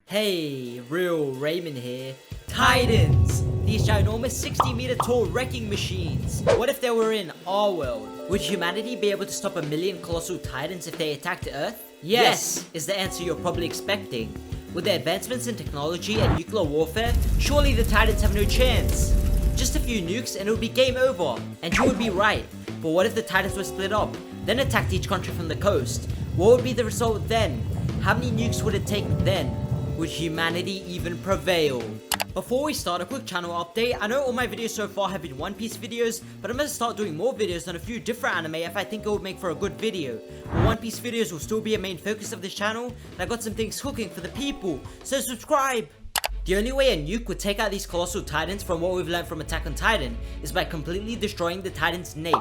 Hey, Real Raymond here. Titans! These ginormous 60-meter tall wrecking machines. What if they were in our world? Would humanity be able to stop a million colossal titans if they attacked Earth? Yes, is the answer you're probably expecting. With the advancements in technology and nuclear warfare, surely the titans have no chance. Just a few nukes and it would be game over. And you would be right. But what if the titans were split up, then attacked each country from the coast? What would be the result then? How many nukes would it take then? Would humanity even prevail? Before we start, a quick channel update. I know all my videos so far have been One Piece videos, but I'm going to start doing more videos on a few different anime if I think it would make for a good video. But One Piece videos will still be a main focus of this channel, and I got some things cooking for the people, so subscribe! The only way a nuke would take out these colossal titans, from what we've learned from Attack on Titan, is by completely destroying the titan's nape.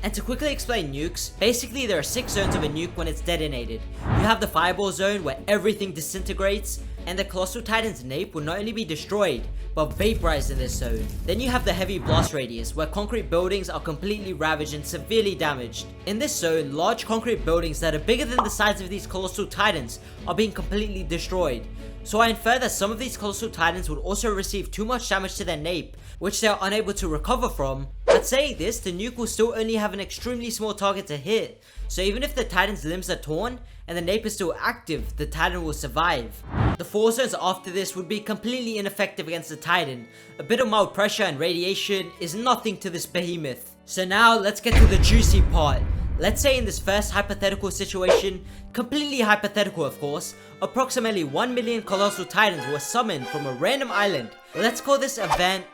And to quickly explain nukes, basically there are 6 zones of a nuke when it's detonated. You have the fireball zone where everything disintegrates, and the colossal titan's nape will not only be destroyed, but vaporized in this zone. Then you have the heavy blast radius, where concrete buildings are completely ravaged and severely damaged. In this zone, large concrete buildings that are bigger than the size of these colossal titans are being completely destroyed. So I infer that some of these colossal titans would also receive too much damage to their nape, which they are unable to recover from. But saying this, the nuke will still only have an extremely small target to hit, so even if the titan's limbs are torn and the nape is still active, the titan will survive. The 4 zones after this would be completely ineffective against the titan. A bit of mild pressure and radiation is nothing to this behemoth. So now let's get to the juicy part. Let's say in this first hypothetical situation, completely hypothetical of course, approximately 1 million colossal titans were summoned from a random island. Let's call this event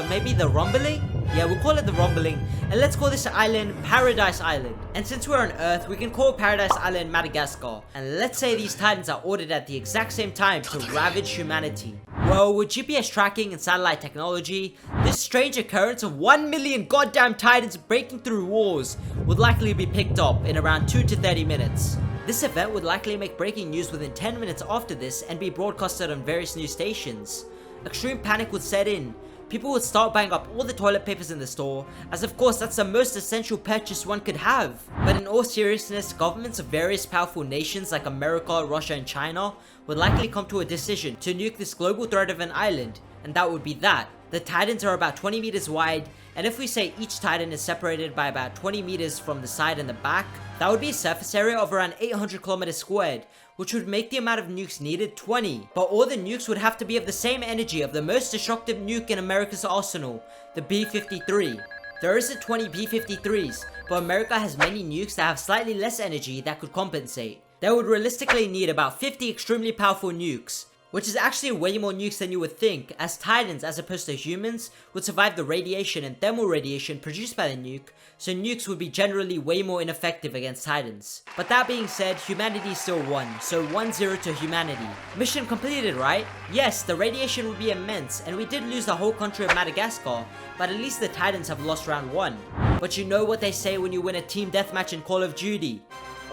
maybe the Rumbling? Yeah, we'll call it the Rumbling, and let's call this island Paradise Island. And since we're on Earth, we can call Paradise Island Madagascar. And let's say these titans are ordered at the exact same time to ravage humanity. Well, with GPS tracking and satellite technology, this strange occurrence of 1 million goddamn titans breaking through walls would likely be picked up in around 2 to 30 minutes. This event would likely make breaking news within 10 minutes after this and be broadcasted on various news stations. Extreme panic would set in. People would start buying up all the toilet papers in the store, as of course that's the most essential purchase one could have. But in all seriousness, governments of various powerful nations like America, Russia and China would likely come to a decision to nuke this global threat of an island, and that would be that. The titans are about 20 meters wide, and if we say each titan is separated by about 20 meters from the side and the back, that would be a surface area of around 800 kilometers squared, which would make the amount of nukes needed 20. But all the nukes would have to be of the same energy of the most destructive nuke in America's arsenal, the B-53. There isn't 20 B-53s, but America has many nukes that have slightly less energy that could compensate. They would realistically need about 50 extremely powerful nukes, which is actually way more nukes than you would think, as titans as opposed to humans would survive the radiation and thermal radiation produced by the nuke, so nukes would be generally way more ineffective against titans. But that being said, humanity still won, so 1-0 to humanity. Mission completed, right? Yes, the radiation would be immense, and we did lose the whole country of Madagascar, but at least the titans have lost round 1. But you know what they say when you win a team deathmatch in Call of Duty?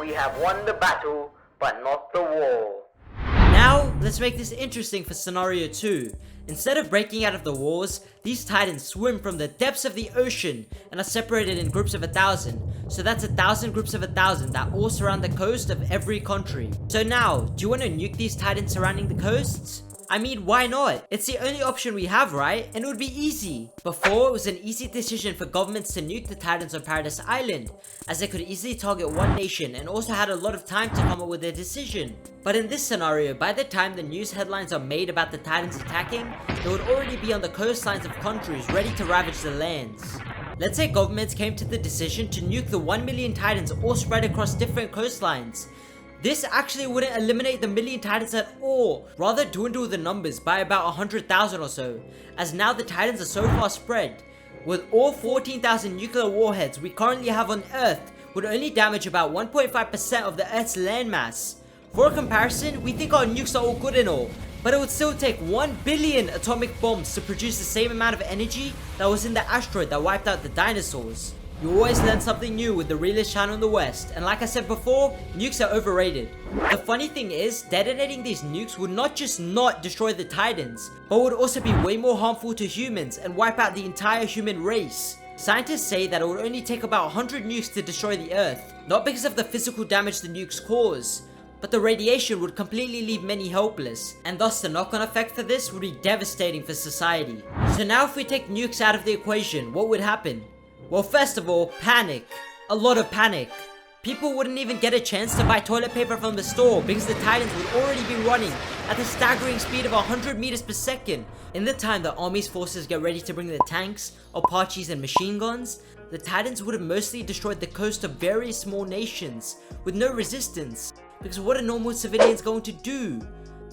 We have won the battle, but not the war. Now, let's make this interesting for scenario 2. Instead of breaking out of the walls, these titans swim from the depths of the ocean and are separated in groups of 1,000. So that's 1,000 groups of 1,000 that all surround the coast of every country. So now, do you want to nuke these titans surrounding the coasts? I mean, why not? It's the only option we have, right? And it would be easy. Before, it was an easy decision for governments to nuke the titans on Paradise Island, as they could easily target one nation and also had a lot of time to come up with their decision. But in this scenario, by the time the news headlines are made about the titans attacking, they would already be on the coastlines of countries ready to ravage the lands. Let's say governments came to the decision to nuke the 1 million titans all spread across different coastlines. This actually wouldn't eliminate the million titans at all, rather dwindle the numbers by about 100,000 or so, as now the titans are so far spread. With all 14,000 nuclear warheads we currently have on Earth would only damage about 1.5% of the Earth's landmass. For a comparison, we think our nukes are all good and all, but it would still take 1 billion atomic bombs to produce the same amount of energy that was in the asteroid that wiped out the dinosaurs. You always learn something new with the realest channel in the West, and like I said before, nukes are overrated. The funny thing is, detonating these nukes would not just not destroy the titans, but would also be way more harmful to humans and wipe out the entire human race. Scientists say that it would only take about 100 nukes to destroy the Earth, not because of the physical damage the nukes cause, but the radiation would completely leave many helpless, and thus the knock-on effect for this would be devastating for society. So now if we take nukes out of the equation, what would happen? Well, first of all, panic. A lot of panic. People wouldn't even get a chance to buy toilet paper from the store because the Titans would already be running at the staggering speed of 100 meters per second. In the time the army's forces get ready to bring the tanks, Apaches and machine guns, the Titans would have mostly destroyed the coast of various small nations with no resistance. Because what are normal civilians going to do?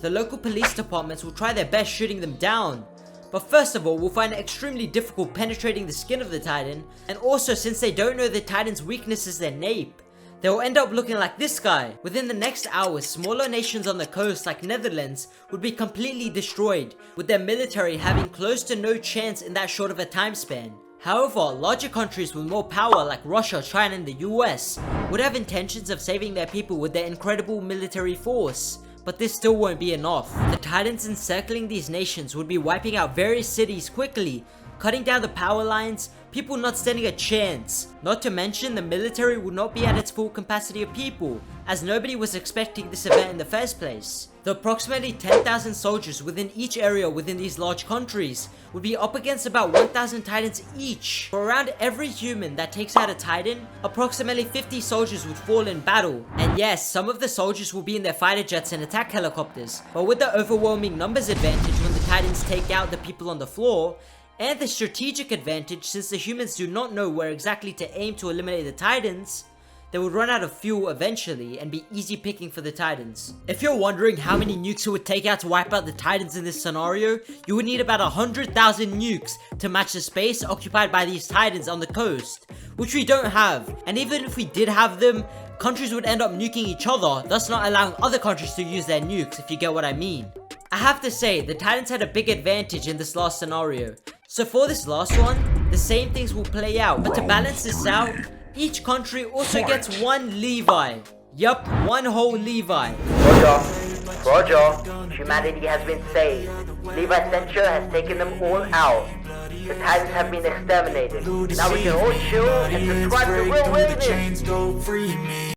The local police departments will try their best shooting them down. But first of all, we'll find it extremely difficult penetrating the skin of the Titan, and also since they don't know the Titan's weakness is their nape, they will end up looking like this guy. Within the next hours, smaller nations on the coast like Netherlands would be completely destroyed, with their military having close to no chance in that short of a time span. However, larger countries with more power like Russia, China and the US would have intentions of saving their people with their incredible military force. But this still won't be enough. The Titans encircling these nations would be wiping out various cities quickly, cutting down the power lines, people not standing a chance. Not to mention the military would not be at its full capacity of people, as nobody was expecting this event in the first place. The approximately 10,000 soldiers within each area within these large countries would be up against about 1,000 Titans each. For around every human that takes out a Titan, approximately 50 soldiers would fall in battle. And yes, some of the soldiers will be in their fighter jets and attack helicopters, but with the overwhelming numbers advantage when the Titans take out the people on the floor, and the strategic advantage since the humans do not know where exactly to aim to eliminate the Titans, they would run out of fuel eventually and be easy picking for the Titans. If you're wondering how many nukes it would take out to wipe out the Titans in this scenario, you would need about 100,000 nukes to match the space occupied by these Titans on the coast, which we don't have. And even if we did have them, countries would end up nuking each other, thus not allowing other countries to use their nukes, if you get what I mean. I have to say, the Titans had a big advantage in this last scenario. So for this last one, the same things will play out, but to balance this out, each country also gets one Levi. Yup, one whole Levi. Roger, humanity has been saved. Levi's censure has taken them all out. The Titans have been exterminated. Now we can all chill and subscribe to Real Wilderness.